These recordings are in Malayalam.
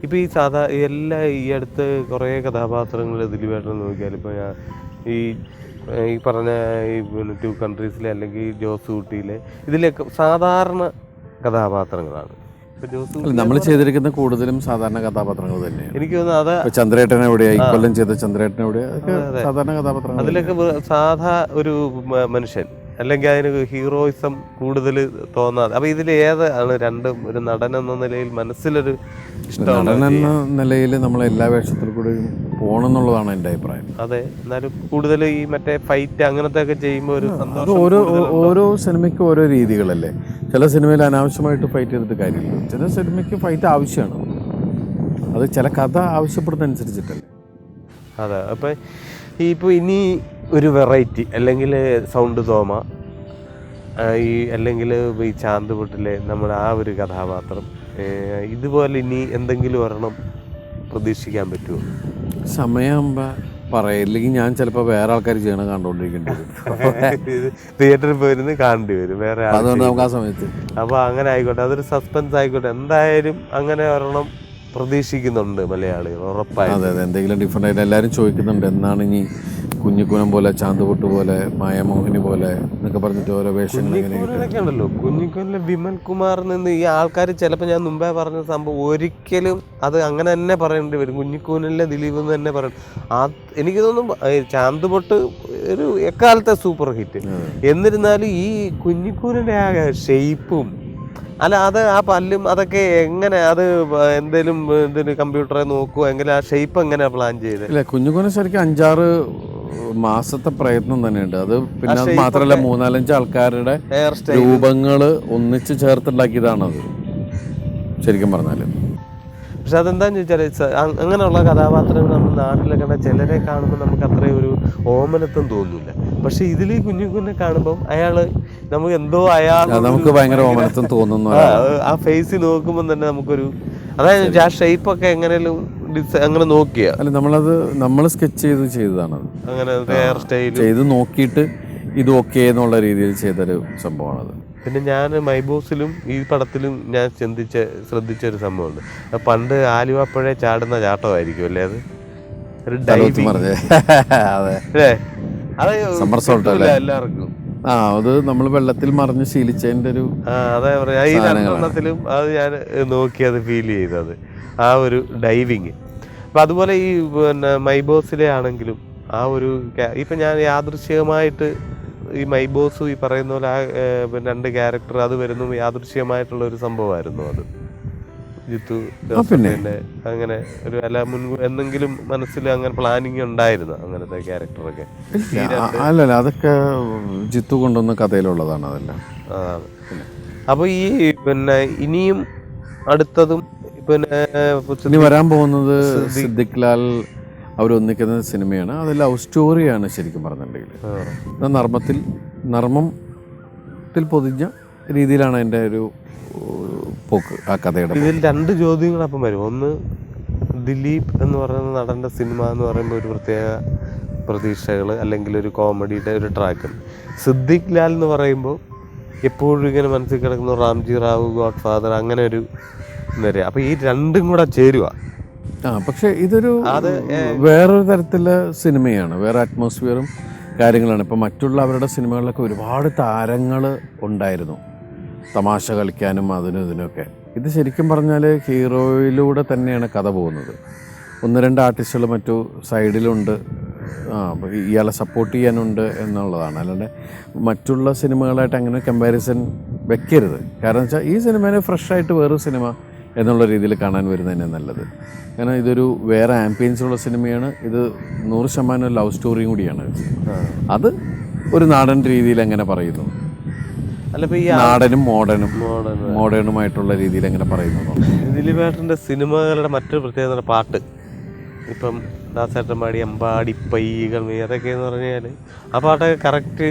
ഇപ്പോൾ ഈ അടുത്ത് കുറേ കഥാപാത്രങ്ങൾ ദിലീപേട്ടൻ നോക്കിയാൽ ഇപ്പോൾ ഞാൻ ഈ പറഞ്ഞ പിന്നെ 2 കൺട്രീസിലെ അല്ലെങ്കിൽ ജോസ് ഊട്ടിയിലെ ഇതിലൊക്കെ സാധാരണ കഥാപാത്രങ്ങളാണ്. നമ്മൾ ചെയ്തിരിക്കുന്ന കൂടുതലും സാധാരണ കഥാപാത്രങ്ങൾ തന്നെയാണ്. എനിക്ക് തോന്നുന്നു അത് ചന്ദ്രേട്ടൻ എവിടെയാ, ഇക്കൊല്ലം ചെയ്ത ചന്ദ്രേട്ടൻ എവിടെയാ, സാധാരണ കഥാപാത്രങ്ങൾ. അതിലൊക്കെ സാധാ ഒരു മനുഷ്യൻ, അല്ലെങ്കിൽ അതിന് ഹീറോയിസം കൂടുതൽ തോന്നാതെ. അപ്പോൾ ഇതിൽ ഏതാണ് രണ്ടും ഒരു നടൻ എന്ന നിലയിൽ മനസ്സിലൊരു ഇഷ്ടമാണ്? നടൻ എന്ന നിലയിൽ നമ്മൾ എല്ലാ വേഷത്തിൽ കൂടെയും പോകണമെന്നുള്ളതാണ് എൻ്റെ അഭിപ്രായം. അതെ, എന്നാലും കൂടുതൽ ഈ മറ്റേ ഫൈറ്റ് അങ്ങനത്തെ ഒക്കെ ചെയ്യുമ്പോൾ ഒരു സന്തോഷം. ഓരോ സിനിമയ്ക്കും ഓരോ രീതികളല്ലേ. ചില സിനിമയിൽ അനാവശ്യമായിട്ട് ഫൈറ്റ് ചെയ്തിട്ട് കാര്യമില്ല. ചില സിനിമയ്ക്ക് ഫൈറ്റ് ആവശ്യമാണ്. അത് ചില കഥ ആവശ്യപ്പെടുന്നതനുസരിച്ചിട്ടല്ലേ. അതെ. അപ്പം ഇപ്പോൾ ഇനി ഒരു വെറൈറ്റി, അല്ലെങ്കിൽ സൗണ്ട് തോമ, അല്ലെങ്കിൽ ഈ ചാന്തുപൊട്ടിലെ നമ്മുടെ ആ ഒരു കഥാപാത്രം, ഇതുപോലെ ഇനി എന്തെങ്കിലും ഒരെണ്ണം പ്രതീക്ഷിക്കാൻ പറ്റുമോ? സമയമാകുമ്പോൾ പറയില്ലെങ്കിൽ ഞാൻ ചിലപ്പോൾ വേറെ ആൾക്കാർ ചെയ്യണം കണ്ടുകൊണ്ടിരിക്കേണ്ടി വരും. തിയേറ്ററിൽ പോയിരുന്ന് കാണേണ്ടി വരും വേറെ. അതുകൊണ്ട് നമുക്ക് ആ സമയത്ത് അപ്പോൾ അങ്ങനെ ആയിക്കോട്ടെ, അതൊരു സസ്പെൻസ് ആയിക്കോട്ടെ. എന്തായാലും അങ്ങനെ ഒരെണ്ണം പ്രതീക്ഷിക്കുന്നുണ്ട് മലയാളികൾ ഉറപ്പായും. അതെ അതെ, എന്തെങ്കിലും ഡിഫറെൻ്റ് ആയിട്ട് എല്ലാവരും ചോദിക്കുന്നുണ്ട്, എന്നാണ് ഇനി കുഞ്ഞിക്കുനം പോലെ, ചാന്തുപൊട്ട് പോലെ, മായമോഹിനി പോലെ എന്നൊക്കെ പറഞ്ഞിട്ട് ഓരോ വേഷങ്ങളൊക്കെ ഉണ്ടല്ലോ. കുഞ്ഞിക്കുനിലെ വിമൽ കുമാറിൽ നിന്ന് ഈ ആൾക്കാർ ചിലപ്പോൾ ഞാൻ മുമ്പേ പറഞ്ഞ സംഭവം ഒരിക്കലും അത് അങ്ങനെ തന്നെ പറയേണ്ടി വരും. കുഞ്ഞിക്കുനിലെ ദിലീപ് എന്ന് തന്നെ പറയണം. എനിക്ക് തോന്നുന്നു ചാന്തുപൊട്ട് ഒരു എക്കാലത്തെ സൂപ്പർ ഹിറ്റ്. എന്നിരുന്നാലും ഈ കുഞ്ഞിക്കുനിലെ ആ ഷെയ്പ്പും അല്ല, അത് ആ പല്ലും അതൊക്കെ എങ്ങനെ, അത് എന്തെങ്കിലും കമ്പ്യൂട്ടറെ നോക്കുമോ എങ്കിലും ആ ഷേപ്പ് എങ്ങനെയാ പ്ലാൻ ചെയ്തത്? ഇല്ല, കുഞ്ഞുകുഞ്ഞ് ശരിക്കും 5-6 മാസത്തെ പ്രയത്നം തന്നെയുണ്ട്. അത് പിന്നെ അത് മാത്രമല്ല, 3-4 ആൾക്കാരുടെ രൂപങ്ങൾ ഒന്നിച്ച് ചേർത്തുണ്ടാക്കിയതാണത് ശരിക്കും പറഞ്ഞാൽ. പക്ഷെ അതെന്താന്ന് ചോദിച്ചാൽ അങ്ങനെയുള്ള കഥാപാത്രങ്ങൾ നമ്മുടെ നാട്ടിലൊക്കെ കണ്ടാൽ ചിലരെ കാണുമ്പോൾ നമുക്ക് അത്രയും ഒരു ഓമനത്വം തോന്നില്ല. പക്ഷെ ഇതിൽ കുഞ്ഞിക്കുഞ്ഞെ കാണുമ്പോൾ നമുക്ക് എന്തോ നമുക്ക് ഭയങ്കര ഓമനത്വം തോന്നുന്നു. ആ ഫേസ് നോക്കുമ്പോൾ തന്നെ നമുക്കൊരു, അതായത് ആ ഷേപ്പൊക്കെ എങ്ങനെയും അങ്ങനെ നോക്കിയാ അല്ല, നമ്മൾ സ്കെച്ച് ചെയ്തതാണത്. അങ്ങനെ ഹെയർ സ്റ്റൈൽ ചെയ്ത് നോക്കിയിട്ട് ഇത് ഓക്കെ എന്നുള്ള രീതിയിൽ ചെയ്തൊരു സംഭവമാണത്. പിന്നെ ഞാൻ മൈബോസിലും ഈ പടത്തിലും ഞാൻ ശ്രദ്ധിച്ചൊരു സംഭവമുണ്ട്. പണ്ട് ആലുവപ്പുഴ ചാടുന്ന ചാട്ടമായിരിക്കും അല്ലേ അത്? ഒരു ഡൈവിംഗ്. അതെ, അത് എല്ലാവർക്കും അത് നമ്മൾ വെള്ളത്തിൽ മറിഞ്ഞ് ശീലിച്ചതിൻ്റെ ഒരു അതെ പറയാ. ഈ രണ്ടെണ്ണത്തിലും അത് ഞാൻ നോക്കി അത് ഫീൽ ചെയ്തത് ആ ഒരു ഡൈവിങ്. അപ്പം അതുപോലെ ഈ പിന്നെ മൈബോസിലെ ആണെങ്കിലും ആ ഒരു ഇപ്പം ഞാൻ യാദൃശ്ചികമായിട്ട് ഈ മൈബോസ് ഈ പറയുന്ന പോലെ ആ പിന്നെ 2 ക്യാരക്ടർ അത് വരുന്നു യാദൃശ്ചികമായിട്ടുള്ള ഒരു സംഭവമായിരുന്നു അത്. ജിത്തു പിന്നെ അങ്ങനെ ഒരു അല്ല എന്തെങ്കിലും മനസ്സിൽ അങ്ങനെ പ്ലാനിങ് ഉണ്ടായിരുന്നു അങ്ങനത്തെ ക്യാരക്ടറൊക്കെ? അല്ലല്ല, അതൊക്കെ ജിത്തു കൊണ്ടുവന്ന കഥയിലുള്ളതാണ് അതെല്ലാം. അപ്പോൾ ഈ പിന്നെ ഇനിയും അടുത്തതും പിന്നെ ഇനി വരാൻ പോകുന്നത് സിദ്ദിഖ് ലാൽ അവരൊന്നിക്കുന്ന സിനിമയാണ്. അത് ലവ് സ്റ്റോറിയാണ് ശരിക്കും പറഞ്ഞിട്ടുണ്ടെങ്കിൽ. നർമ്മത്തിൽ പൊതിഞ്ഞ രീതിയിലാണ് എൻ്റെ ഒരു പോക്ക് ആ കഥയുടെ. ഇതിൽ 2 ചോദ്യങ്ങൾ അപ്പം വരും. ഒന്ന്, ദിലീപ് എന്ന് പറയുന്ന നടൻ്റെ സിനിമ എന്ന് പറയുമ്പോൾ ഒരു പ്രത്യേക പ്രതീക്ഷകൾ അല്ലെങ്കിൽ ഒരു കോമഡിയുടെ ഒരു ട്രാക്ക്. സിദ്ദിഖ് ലാൽ എന്ന് പറയുമ്പോൾ എപ്പോഴും ഇങ്ങനെ മനസ്സിൽ കിടക്കുന്നു റാംജി റാവു, ഗോഡ് ഫാദർ, അങ്ങനെ ഒരു നിര. അപ്പോൾ ഈ 2ഉം കൂടെ ചേരുക. പക്ഷേ ഇതൊരു വേറൊരു തരത്തിലുള്ള സിനിമയാണ്, വേറെ അറ്റ്മോസ്ഫിയറും കാര്യങ്ങളാണ്. ഇപ്പോൾ മറ്റുള്ള അവരുടെ സിനിമകളിലൊക്കെ ഒരുപാട് താരങ്ങൾ ഉണ്ടായിരുന്നു തമാശ കളിക്കാനും അതിനും ഇതിനൊക്കെ. ഇത് ശരിക്കും പറഞ്ഞാൽ ഹീറോയിലൂടെ തന്നെയാണ് കഥ പോകുന്നത്. 1-2 ആർട്ടിസ്റ്റുകൾ മറ്റു സൈഡിലുണ്ട്, ഇയാളെ സപ്പോർട്ട് ചെയ്യാനുണ്ട് എന്നുള്ളതാണ്. അല്ലാണ്ട് മറ്റുള്ള സിനിമകളായിട്ട് അങ്ങനെ കമ്പാരിസൺ വെക്കരുത്. കാരണം വെച്ചാൽ ഈ സിനിമേനെ ഫ്രഷായിട്ട് വേറൊരു സിനിമ എന്നുള്ള രീതിയിൽ കാണാൻ വരുന്നതന്നെ നല്ലത്. കാരണം ഇതൊരു വേറെ ആംബിയൻസുള്ള സിനിമയാണ്. ഇത് 100% ലവ് സ്റ്റോറിയും കൂടിയാണ്. അത് ഒരു നാടൻ രീതിയിൽ എങ്ങനെ പറയുന്നു, നാടനും മോഡേണുമായിട്ടുള്ള രീതിയിൽ എങ്ങനെ പറയുന്നു. ദിലീപേട്ടൻ്റെ സിനിമകളുടെ മറ്റൊരു പ്രത്യേകത പാട്ട്. ഇപ്പം ദാസേട്ടൻ പാടി അമ്പാടി പൈകൾ അതൊക്കെ എന്ന് പറഞ്ഞാൽ ആ പാട്ടൊക്കെ കറക്റ്റ്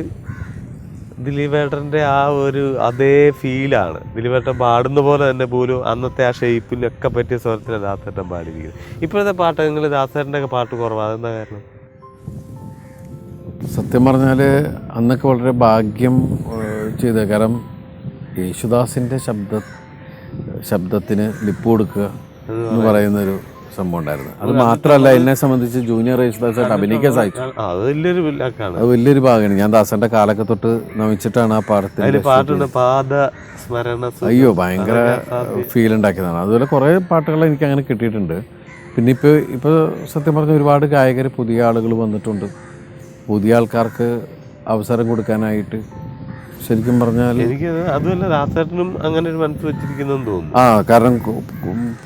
ദിലീപേട്ടൻ്റെ ആ ഒരു അതേ ഫീലാണ്. ദിലീപേട്ടൻ പാടുന്ന പോലെ തന്നെ പോലും അന്നത്തെ ആ ഷേപ്പിനൊക്കെ പറ്റിയ സ്വരത്തിലാണ് ദാസേട്ടൻ പാടിയിരിക്കുന്നത്. ഇപ്പോഴത്തെ പാട്ടുകൾ ദാസേട്ടൻ്റെ ഒക്കെ പാട്ട് കുറവാണ്. അതെന്താ കാരണം? സത്യം പറഞ്ഞാൽ അന്നൊക്കെ വളരെ ഭാഗ്യം ചെയ്ത. കാരണം യേശുദാസിൻ്റെ ശബ്ദത്തിന് ലിപ്പ് കൊടുക്കുക, എന്ന് പറയുന്നൊരു സംഭവം ഉണ്ടായിരുന്നു. അത് മാത്രമല്ല, എന്നെ സംബന്ധിച്ച് ജൂനിയർ യേശുദാസായിട്ട് അഭിനയിക്കാൻ സാധിച്ചു. അത് വലിയൊരു ലക്കാണ്. അത് വലിയൊരു ഭാഗമാണ്. ഞാൻ ദാസന്റെ കാലൊക്കെ തൊട്ട് നമിച്ചിട്ടാണ് ആ പാടത്തിൽ പാട്ടുണ്ട്, പാദ സ്മരണ. അയ്യോ, ഭയങ്കര ഫീൽ ഉണ്ടാക്കിയതാണ്. അതുപോലെ കുറേ പാട്ടുകൾ എനിക്ക് അങ്ങനെ കിട്ടിയിട്ടുണ്ട്. പിന്നെ ഇപ്പോൾ സത്യം പറഞ്ഞ ഒരുപാട് ഗായകർ, പുതിയ ആളുകൾ വന്നിട്ടുണ്ട്. പുതിയ ആൾക്കാർക്ക് അവസരം കൊടുക്കാനായിട്ട് ശരിക്കും പറഞ്ഞാൽ എനിക്ക് അതുമല്ല, ദാസേട്ടനും അങ്ങനെ ഒരു മനസ്സ് വെച്ചിരിക്കുന്നെന്ന് തോന്നുന്നു. കാരണം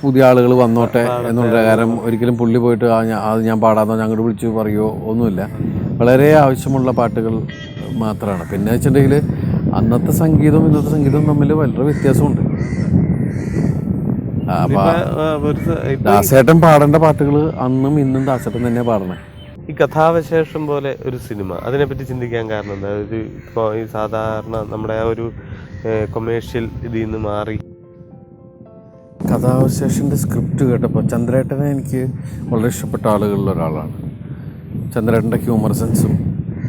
പുതിയ ആളുകൾ വന്നോട്ടെ എന്നുള്ള കാരണം ഒരിക്കലും പുള്ളി പോയിട്ട് അത് ഞാൻ പാടാന്നോ ഞങ്ങോട്ട് വിളിച്ച് പറയുമോ ഒന്നുമില്ല. വളരെ ആവശ്യമുള്ള പാട്ടുകൾ മാത്രമാണ്. പിന്നെ വെച്ചിട്ടുണ്ടെങ്കിൽ അന്നത്തെ സംഗീതവും ഇന്നത്തെ സംഗീതവും തമ്മിൽ വളരെ വ്യത്യാസമുണ്ട്. ദാസേട്ടൻ പാടേണ്ട പാട്ടുകൾ അന്നും ഇന്നും ദാസേട്ടൻ തന്നെ പാടണേ. ഈ കഥാവിശേഷം പോലെ ഒരു സിനിമ, അതിനെപ്പറ്റി ചിന്തിക്കാൻ കാരണം എന്താ? ഇപ്പോൾ ഈ സാധാരണ നമ്മുടെ ആ ഒരു കൊമേഴ്ഷ്യൽ ഇതിൽ നിന്ന് മാറി കഥാവിശേഷൻ്റെ സ്ക്രിപ്റ്റ് കേട്ടപ്പോൾ ചന്ദ്രേട്ടനെ എനിക്ക് വളരെ ഇഷ്ടപ്പെട്ട ആളുകളിൽ ഒരാളാണ്. ചന്ദ്രേട്ടൻ്റെ ഹ്യൂമർ സെൻസും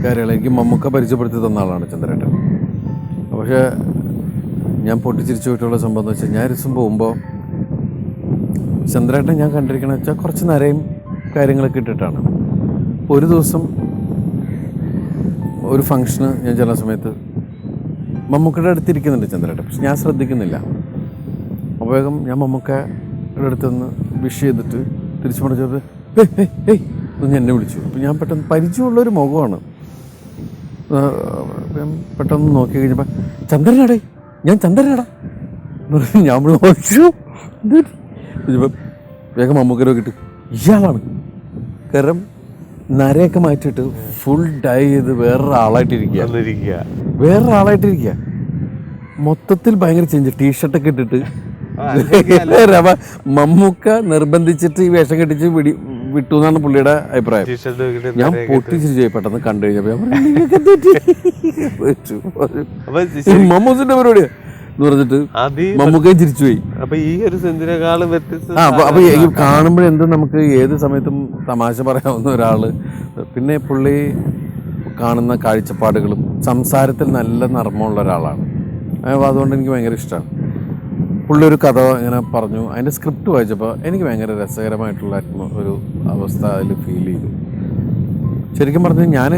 കാര്യങ്ങളും എനിക്ക് മമ്മൂക്ക പരിചയപ്പെടുത്തി തന്ന ആളാണ് ചന്ദ്രേട്ടൻ. പക്ഷേ ഞാൻ പൊട്ടിച്ചിരിച്ചു പോയിട്ടുള്ള സംഭവം എന്ന് വെച്ചാൽ, ഞാൻ ഒരു ദിവസം പോകുമ്പോൾ ചന്ദ്രേട്ടൻ ഞാൻ കണ്ടിരിക്കണമെന്ന് വെച്ചാൽ കുറച്ച് നരയും കാര്യങ്ങളൊക്കെ ഇട്ടിട്ടാണ്. ഒരു ദിവസം ഒരു ഫംഗ്ഷന് ഞാൻ ചെല്ലുന്ന സമയത്ത് മമ്മൂക്കയുടെ അടുത്തിരിക്കുന്നുണ്ട് ചന്ദ്രേട്ടൻ. പക്ഷെ ഞാൻ ശ്രദ്ധിക്കുന്നില്ല. അപ്പോൾ വേഗം ഞാൻ മമ്മൂക്കയുടെ അടുത്തുനിന്ന് വിഷ് ചെയ്തിട്ട് തിരിച്ചു പറഞ്ഞത് എന്ന് എന്നെ വിളിച്ചു. അപ്പോൾ ഞാൻ പെട്ടെന്ന് പരിചയമുള്ളൊരു മുഖമാണ്. പെട്ടെന്ന് നോക്കി കഴിഞ്ഞപ്പോൾ ചന്ദ്രനാടേ, ഞാൻ ചന്ദ്രനാടാ ഞാൻ നോക്കിച്ചു. വേഗം മമ്മൂക്കര നോക്കിയിട്ട് ഇയാളാണ്. കാരണം നരയൊക്കെ മാറ്റിയിട്ട് ഫുൾ ഡൈ ചെയ്ത് വേറൊരാളായിട്ടിരിക്കുക. മൊത്തത്തിൽ ഭയങ്കര ചേഞ്ച്. ടീഷർട്ടൊക്കെ ഇട്ടിട്ട് മമ്മൂക്ക നിർബന്ധിച്ചിട്ട് ഈ വേഷം കെട്ടിച്ച് വിട്ടു എന്നാണ് പുള്ളിയുടെ അഭിപ്രായം. ഞാൻ പൊട്ടിച്ചിരിച്ചു പെട്ടെന്ന് കണ്ടു കഴിഞ്ഞപ്പോൾ മമ്മൂസിന്റെ പരിപാടിയാ എന്ന് പറഞ്ഞിട്ട് മമ്മൂക്കയും ചിരിച്ചുപോയി. അപ്പൊ ഈ ഒരു സെന്തിനേക്കാളും വ്യത്യസ്ത അപ്പൊ ഈ കാണുമ്പോഴെന്തും നമുക്ക് ഏത് സമയത്തും തമാശ പറയാവുന്ന ഒരാള്. പിന്നെ പുള്ളി കാണുന്ന കാഴ്ചപ്പാടുകളും സംസാരത്തിൽ നല്ല നർമ്മമുള്ള ഒരാളാണ്. അതുകൊണ്ട് എനിക്ക് ഭയങ്കര ഇഷ്ടമാണ്. പുള്ളി ഒരു കഥ ഇങ്ങനെ പറഞ്ഞു, അതിൻ്റെ സ്ക്രിപ്റ്റ് വായിച്ചപ്പോൾ എനിക്ക് ഭയങ്കര രസകരമായിട്ടുള്ള ഒരു അവസ്ഥ അതിൽ ഫീൽ ചെയ്തു. ശരിക്കും പറഞ്ഞു ഞാൻ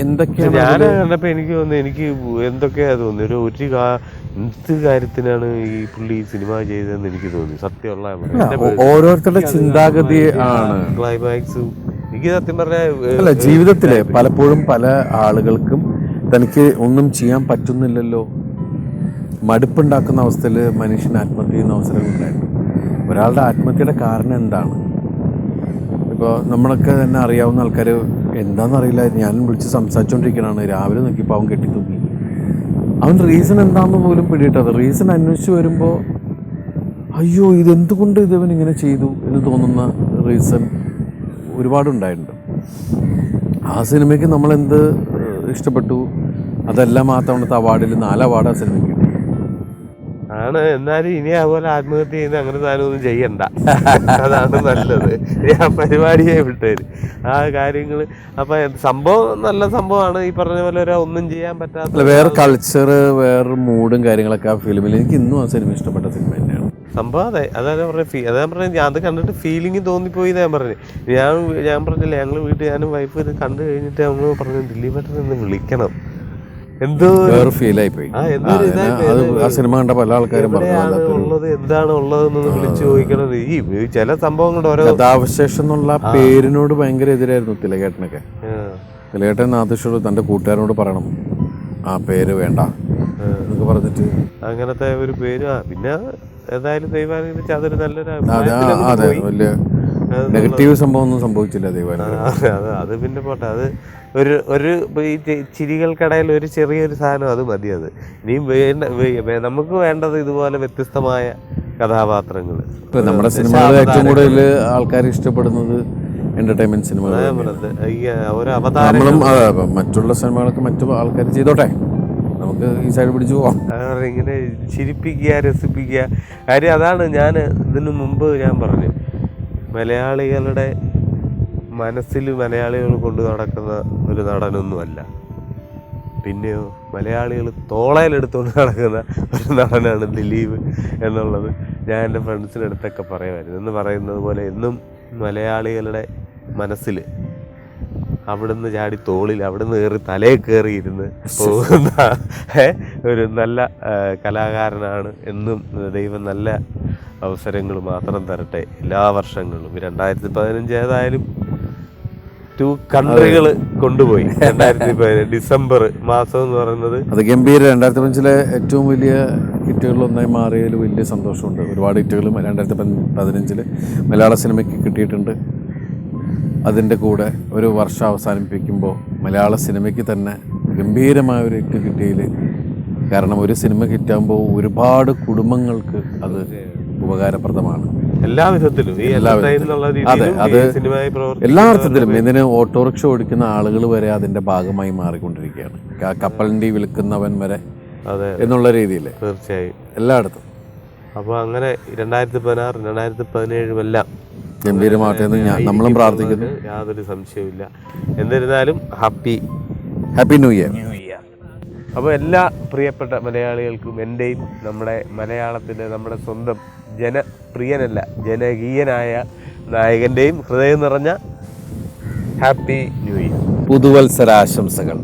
എന്തൊക്കെയാണ് കണ്ടപ്പോൾ എനിക്ക് തോന്നുന്നു, എനിക്ക് എന്തൊക്കെയാ തോന്നി, എന്ത് കാര്യത്തിനാണ് ഈ പുള്ളി സിനിമ ചെയ്തതെന്ന് എനിക്ക് തോന്നി. സത്യമുള്ള ഓരോരുത്തരുടെ ചിന്താഗതി ആണ് ക്ലൈമാക്സും. എനിക്ക് സത്യം പറഞ്ഞ അല്ല, ജീവിതത്തിലെ പലപ്പോഴും പല ആളുകൾക്കും തനിക്ക് ഒന്നും ചെയ്യാൻ പറ്റുന്നില്ലല്ലോ, മടുപ്പുണ്ടാക്കുന്ന അവസ്ഥയിൽ മനുഷ്യൻ ആത്മഹത്യ ചെയ്യുന്ന അവസരങ്ങളുണ്ടായിരുന്നു. ഒരാളുടെ ആത്മഹത്യയുടെ കാരണം എന്താണ്? ഇപ്പോൾ നമ്മളൊക്കെ തന്നെ അറിയാവുന്ന ആൾക്കാർ എന്താണെന്നറിയില്ല, ഞാനും വിളിച്ച് സംസാരിച്ചുകൊണ്ടിരിക്കണതാണ്, രാവിലെ നോക്കിയപ്പോൾ അവൻ കെട്ടിത്തൂങ്ങി. അവൻ റീസൺ എന്താണെന്ന് പോലും പിടിയിട്ടത്. റീസൺ അന്വേഷിച്ച് വരുമ്പോൾ അയ്യോ ഇതെന്തുകൊണ്ട് ഇതവൻ ഇങ്ങനെ ചെയ്തു എന്ന് തോന്നുന്ന റീസൺ ഒരുപാടുണ്ടായിട്ടുണ്ട്. ആ സിനിമയ്ക്ക് നമ്മളെന്ത് ഇഷ്ടപ്പെട്ടു, അതെല്ലാം ആ തവണത്തെ അവാർഡിൽ 4 അവാർഡ് ആ സിനിമയ്ക്ക് ആണ്. എന്നാലും ഇനി അതുപോലെ ആത്മഹത്യ ചെയ്യുന്ന അങ്ങനെ സാധനമൊന്നും ചെയ്യണ്ട, അതാണ് നല്ലത്. ആ പരിപാടിയെ വിട്ടേര് ആ കാര്യങ്ങൾ. അപ്പൊ സംഭവം നല്ല സംഭവമാണ്. ഈ പറഞ്ഞ പോലെ ഒന്നും ചെയ്യാൻ പറ്റാത്ത വേറെ കൾച്ചർ, വേറെ മൂഡും കാര്യങ്ങളൊക്കെ ആ ഫിലിമിൽ. എനിക്ക് ഇന്നും ആ സിനിമ ഇഷ്ടപ്പെട്ട സിനിമ തന്നെയാണ് സംഭവം. അതാണ് പറഞ്ഞത്. അത് കണ്ടിട്ട് ഫീലിംഗ് തോന്നിപ്പോയി ഞാൻ പറഞ്ഞു. ഞാൻ പറഞ്ഞില്ല, ഞങ്ങൾ വീട്ടിൽ ഞാനും വൈഫ് ഇത് കണ്ടു കഴിഞ്ഞിട്ട് നമ്മൾ പറഞ്ഞു ദിലീപേട്ടൻ ഒന്ന് വിളിക്കണം, എന്തോ വേറെ ഫീലായി പോയി. ആ സിനിമ കണ്ട പല ആൾക്കാരും എന്താണ് ഉള്ളതെന്ന് വിളിച്ചു ചോദിക്കണത്. ഈ ചില സംഭവങ്ങളുടെ ഓരോ കഥാവശേഷം എന്നുള്ള പേരിനോട് ഭയങ്കര എതിരായിരുന്നു തിലകേട്ടനൊക്കെ. തിലകേട്ടൻ നാദൃശോട് തന്റെ കൂട്ടുകാരനോട് പറയണം ആ പേര് വേണ്ട എന്നൊക്കെ പറഞ്ഞിട്ട് അങ്ങനത്തെ ഒരു പേര്. പിന്നെ ഏതായാലും ദൈവാനുഗ്രഹിച്ച് അതൊരു നല്ലൊരു അതെ, വലിയ നെഗറ്റീവ് സംഭവം ഒന്നും സംഭവിച്ചില്ല ദൈവാനുഗ്രഹം. അത് പിന്നെ പോട്ടെ. അത് ഒരു ഈ ചിരികൾക്കിടയിൽ ഒരു ചെറിയൊരു സാധനം, അത് മതി. അത് ഇനിയും നമുക്ക് വേണ്ടത് ഇതുപോലെ വ്യത്യസ്തമായ കഥാപാത്രങ്ങൾ. നമ്മുടെ സിനിമകൾ ഏറ്റവും കൂടുതൽ ആൾക്കാർ ഇഷ്ടപ്പെടുന്നത് എന്റർടൈൻമെന്റ് സിനിമകൾ. നമ്മളും മറ്റുള്ള സിനിമകളൊക്കെ മറ്റു ആൾക്കാർ ചെയ്തോട്ടെ, നമുക്ക് ഈ സൈഡ് പിടിച്ചു പോവാം. ഇങ്ങനെ ചിരിപ്പിക്കുക, രസിപ്പിക്കുക. കാര്യം അതാണ്. ഞാൻ ഇതിനു മുമ്പ് ഞാൻ പറഞ്ഞു, മലയാളികളുടെ മനസ്സിൽ മലയാളികൾ കൊണ്ടു നടക്കുന്ന ഒരു നടനൊന്നുമല്ല പിന്നെയോ മലയാളികൾ തോളയിലെടുത്തുകൊണ്ട് നടക്കുന്ന ഒരു നടനാണ് ദിലീപ് എന്നുള്ളത് ഞാൻ എൻ്റെ ഫ്രണ്ട്സിൻ്റെ അടുത്തൊക്കെ പറയുമായിരുന്നു. എന്ന് പറയുന്നത് പോലെ എന്നും മലയാളികളുടെ മനസ്സിൽ അവിടുന്ന് ചാടി തോളിൽ അവിടുന്ന് കയറി തലയിൽ കയറി ഇരുന്ന് പോകുന്ന ഒരു നല്ല കലാകാരനാണ്. എന്നും ദൈവം നല്ല അവസരങ്ങൾ മാത്രം തരട്ടെ എല്ലാ വർഷങ്ങളിലും. 2015 ഏതായാലും 2 കൺട്രികൾ കൊണ്ടുപോയി. 2015 ഡിസംബർ മാസം എന്ന് പറയുന്നത് അത് ഗംഭീര 2015 ഏറ്റവും വലിയ ഹിറ്റുകളിലൊന്നായി മാറിയതിൽ വലിയ സന്തോഷമുണ്ട്. ഒരുപാട് ഹിറ്റുകളും 2015 മലയാള സിനിമയ്ക്ക് കിട്ടിയിട്ടുണ്ട്. അതിൻ്റെ കൂടെ ഒരു വർഷം അവസാനിപ്പിക്കുമ്പോൾ മലയാള സിനിമയ്ക്ക് തന്നെ ഗംഭീരമായ ഒരു ഹിറ്റ് കിട്ടിയതിൽ, കാരണം ഒരു സിനിമ ഹിറ്റാകുമ്പോൾ ഒരുപാട് കുടുംബങ്ങൾക്ക് അത് ഉപകാരപ്രദമാണ് എല്ലാ വിധത്തിലും. അതെ, അത് എല്ലാ അർത്ഥത്തിലും. ഇതിന് ഓട്ടോറിക്ഷ ഓടിക്കുന്ന ആളുകൾ വരെ അതിൻ്റെ ഭാഗമായി മാറിക്കൊണ്ടിരിക്കുകയാണ്. കപ്പലിൻ്റെ വിൽക്കുന്നവൻ വരെ എന്നുള്ള രീതിയിൽ തീർച്ചയായും എല്ലായിടത്തും. അപ്പോൾ അങ്ങനെ 2016 2017 എല്ലാം ഗംഭീരമാകട്ടെ എന്ന് നമ്മളും പ്രാർത്ഥിക്കുന്നു. യാതൊരു സംശയവുമില്ല. എന്നിരുന്നാലും ഹാപ്പി ന്യൂ ഇയർ. അപ്പോൾ എല്ലാ പ്രിയപ്പെട്ട മലയാളികൾക്കും എൻ്റെയും നമ്മുടെ മലയാളത്തിൻ്റെ നമ്മുടെ സ്വന്തം ജനപ്രിയനല്ല ജനകീയനായ നായകൻ്റെയും ഹൃദയം നിറഞ്ഞ ഹാപ്പി ന്യൂ ഇയർ. പുതുവത്സരാശംസകൾ.